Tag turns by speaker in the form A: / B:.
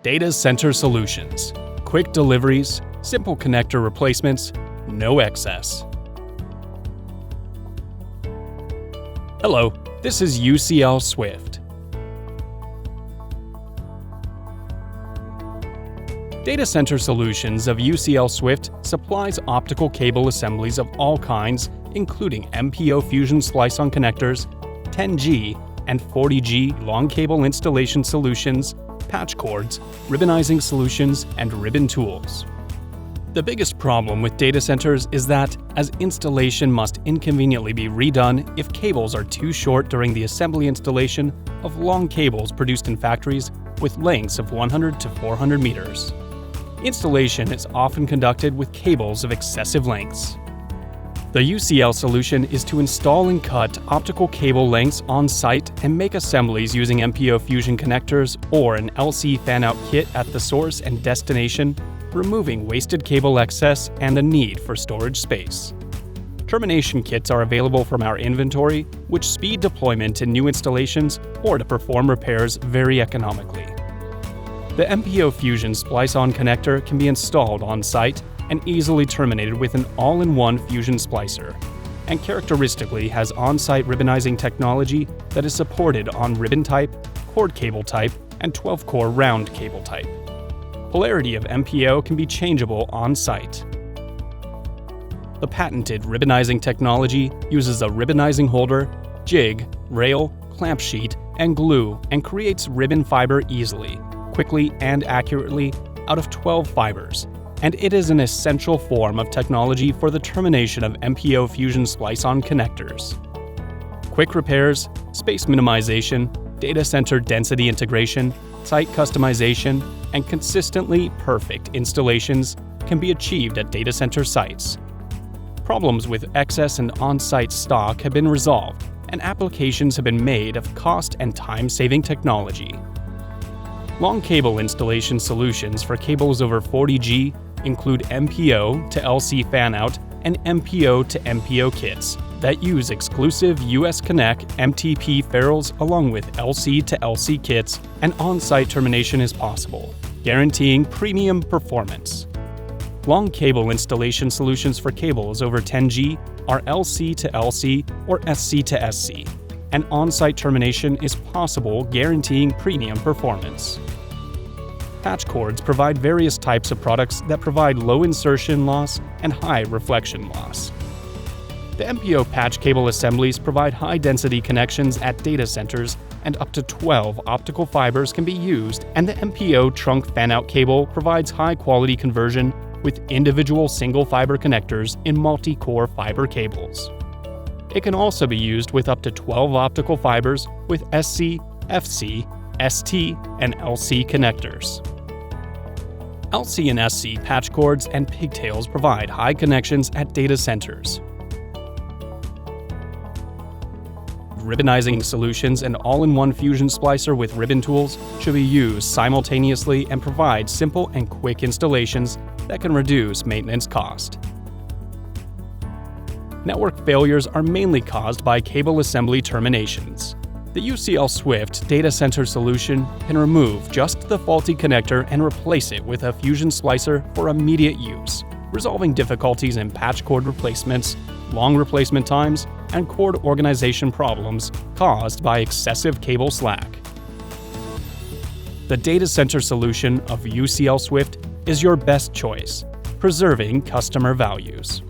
A: Data center solutions. Quick deliveries, simple connector replacements, no excess. Hello, this is UCLSwift. Data Center Solutions of UCLSwift supplies optical cable assemblies of all kinds, including MPO Fusion Splice-On connectors, 10G and 40G long cable installation solutions, patch cords, ribbonizing solutions, and ribbon tools. The biggest problem with data centers is that, as installation must inconveniently be redone if cables are too short during the assembly installation of long cables produced in factories with lengths of 100 to 400 meters. Installation is often conducted with cables of excessive lengths. The UCL solution is to install and cut optical cable lengths on site and make assemblies using MPO Fusion connectors or an LC Fanout kit at the source and destination, removing wasted cable excess and the need for storage space. Termination kits are available from our inventory, which speed deployment in new installations or to perform repairs very economically. The MPO Fusion Splice-On connector can be installed on-site and easily terminated with an all-in-one Fusion splicer, and characteristically has on-site ribbonizing technology that is supported on ribbon type, cord cable type, and 12-core round cable type. Polarity of MPO can be changeable on-site. The patented ribbonizing technology uses a ribbonizing holder, jig, rail, clamp sheet, and glue and creates ribbon fiber easily, quickly and accurately out of 12 fibers, and it is an essential form of technology for the termination of MPO Fusion Splice-On connectors. Quick repairs, space minimization, data center density integration, site customization, and consistently perfect installations can be achieved at data center sites. Problems with excess and on-site stock have been resolved, and applications have been made of cost and time-saving technology. Long cable installation solutions for cables over 40G include MPO to LC Fanout and MPO to MPO kits that use exclusive US Connect MTP ferrules along with LC to LC kits, and on-site termination is possible, guaranteeing premium performance. Long cable installation solutions for cables over 10G are LC to LC or SC to SC, and on-site termination is possible, guaranteeing premium performance. Patch cords provide various types of products that provide low insertion loss and high reflection loss. The MPO patch cable assemblies provide high-density connections at data centers, and up to 12 optical fibers can be used, and the MPO trunk fanout cable provides high-quality conversion with individual single-fiber connectors in multi-core fiber cables. It can also be used with up to 12 optical fibers with SC, FC, ST, and LC connectors. LC and SC patch cords and pigtails provide high connections at data centers. Ribbonizing solutions and all-in-one Fusion splicer with ribbon tools should be used simultaneously and provide simple and quick installations that can reduce maintenance cost. Network failures are mainly caused by cable assembly terminations. The UCLSwift data center solution can remove just the faulty connector and replace it with a Fusion splicer for immediate use, resolving difficulties in patch cord replacements, long replacement times, and cord organization problems caused by excessive cable slack. The data center solution of UCLSwift is your best choice, preserving customer values.